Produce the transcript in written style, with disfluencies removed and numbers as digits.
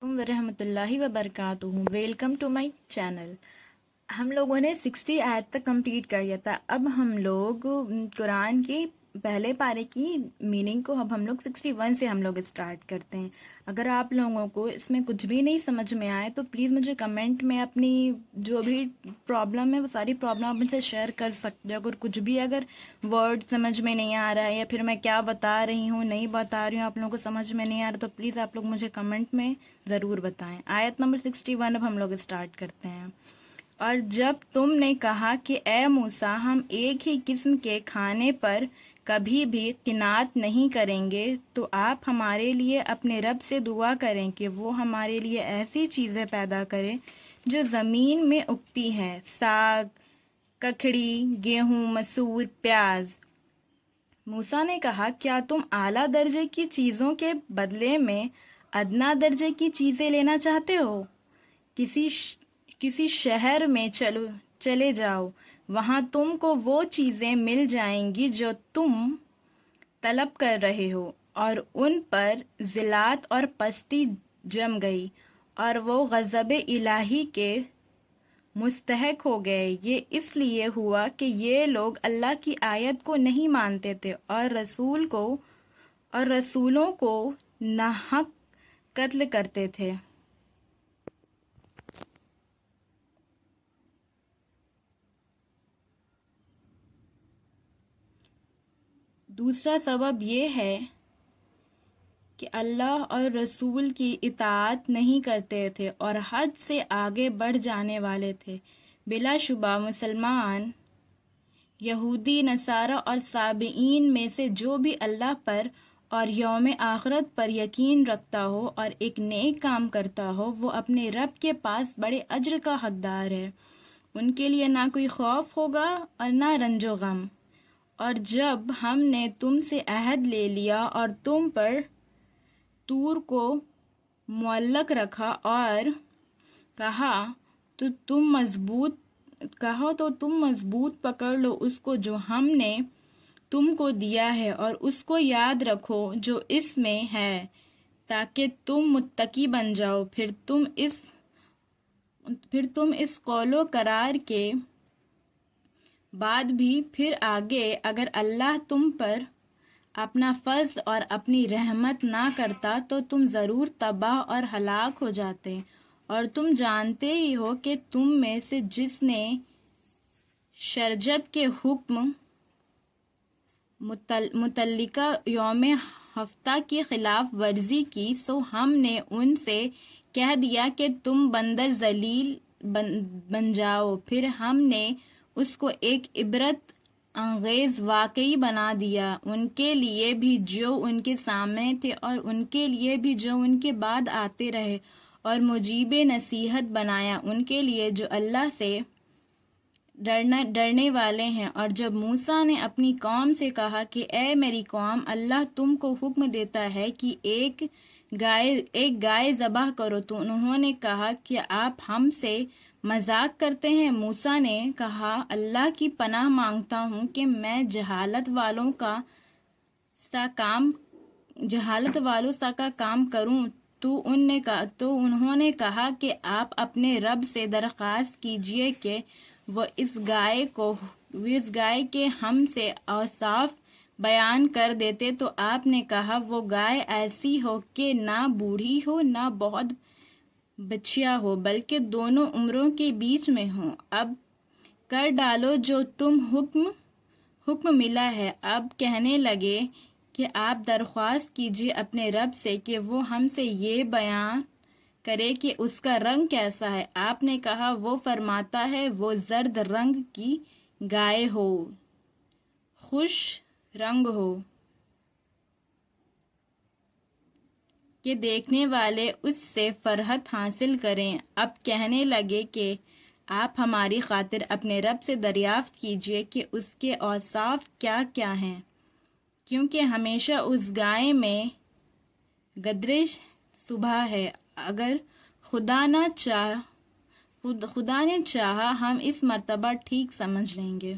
علیکم ورحمۃ اللہ وبرکاتہ. Welcome to my channel. ہم لوگوں نے 60 آیت تک کمپلیٹ کر لیا تھا. اب ہم لوگ قرآن کی پہلے پارے کی میننگ کو اب ہم لوگ 61 سے ہم لوگ اسٹارٹ کرتے ہیں. اگر آپ لوگوں کو اس میں کچھ بھی نہیں سمجھ میں آئے تو پلیز مجھے کمنٹ میں اپنی جو بھی پرابلم ہے وہ ساری پرابلم آپ مجھ سے شیئر کر سکتے ہو. اگر ورڈ سمجھ میں نہیں آ رہا ہے یا پھر میں کیا بتا رہی ہوں نہیں بتا رہی ہوں آپ لوگوں کو سمجھ میں نہیں آ رہا تو پلیز آپ لوگ مجھے کمنٹ میں ضرور بتائیں. آیت نمبر 61 اب ہم لوگ اسٹارٹ کرتے ہیں. اور جب تم نے کہا کہ اے موسیٰ ہم ایک ہی قسم کے کھانے پر کبھی بھی قناعت نہیں کریں گے تو آپ ہمارے لیے اپنے رب سے دعا کریں کہ وہ ہمارے لیے ایسی چیزیں پیدا کرے جو زمین میں اگتی ہیں، ساگ، ککڑی، گیہوں، مسور، پیاز. موسیٰ نے کہا کیا تم اعلیٰ درجے کی چیزوں کے بدلے میں ادنا درجے کی چیزیں لینا چاہتے ہو؟ کسی شہر میں چلے جاؤ، وہاں تم کو وہ چیزیں مل جائیں گی جو تم طلب کر رہے ہو. اور ان پر ذلت اور پستی جم گئی اور وہ غضب الہی کے مستحق ہو گئے. یہ اس لیے ہوا کہ یہ لوگ اللہ کی آیت کو نہیں مانتے تھے اور رسولوں کو ناحق قتل کرتے تھے. دوسرا سبب یہ ہے کہ اللہ اور رسول کی اطاعت نہیں کرتے تھے اور حد سے آگے بڑھ جانے والے تھے. بلا شبہ مسلمان، یہودی، نصارہ اور سابئین میں سے جو بھی اللہ پر اور یوم آخرت پر یقین رکھتا ہو اور ایک نیک کام کرتا ہو وہ اپنے رب کے پاس بڑے اجر کا حقدار ہے. ان کے لیے نہ کوئی خوف ہوگا اور نہ رنج و غم. اور جب ہم نے تم سے عہد لے لیا اور تم پر طور کو معلق رکھا اور کہا تو تم مضبوط پکڑ لو اس کو جو ہم نے تم کو دیا ہے اور اس کو یاد رکھو جو اس میں ہے تاکہ تم متقی بن جاؤ. پھر تم اس قول و قرار کے بعد بھی پھر آگے اگر اللہ تم پر اپنا فضل اور اپنی رحمت نہ کرتا تو تم ضرور تباہ اور ہلاک ہو جاتے. اور تم جانتے ہی ہو کہ تم میں سے جس نے شرجب کے حکم متعلقہ یوم ہفتہ کی خلاف ورزی کی سو ہم نے ان سے کہہ دیا کہ تم بندر ذلیل بن جاؤ. پھر ہم نے اس کو ایک عبرت انگیز واقعی بنا دیا ان کے لیے بھی جو ان کے سامنے تھے اور ان کے لیے بھی جو ان کے بعد آتے رہے، اور مجیب نصیحت بنایا ان کے لیے جو اللہ سے ڈرنے والے ہیں. اور جب موسیٰ نے اپنی قوم سے کہا کہ اے میری قوم اللہ تم کو حکم دیتا ہے کہ ایک گائے ذبح کرو تو انہوں نے کہا کہ آپ ہم سے مذاق کرتے ہیں. موسیٰ نے کہا اللہ کی پناہ مانگتا ہوں کہ میں جہالت والوں سا کا کام کروں. تو انہوں نے کہا کہ آپ اپنے رب سے درخواست کیجئے کہ وہ اس گائے کے ہم سے اوصاف بیان کر دیتے. تو آپ نے کہا وہ گائے ایسی ہو کہ نہ بوڑھی ہو نہ بہت بچیا ہو بلکہ دونوں عمروں کے بیچ میں ہو. اب کر ڈالو جو تم حکم ملا ہے. اب کہنے لگے کہ آپ درخواست کیجیے اپنے رب سے کہ وہ ہم سے یہ بیان کرے کہ اس کا رنگ کیسا ہے. آپ نے کہا وہ فرماتا ہے وہ زرد رنگ کی گائے ہو، خوش رنگ ہو کہ دیکھنے والے اس سے فرحت حاصل کریں. اب کہنے لگے کہ آپ ہماری خاطر اپنے رب سے دریافت کیجئے کہ اس کے اوصاف کیا کیا ہیں، کیونکہ ہمیشہ اس گائے میں گردش صبح ہے. اگر خدا نے چاہا ہم اس مرتبہ ٹھیک سمجھ لیں گے.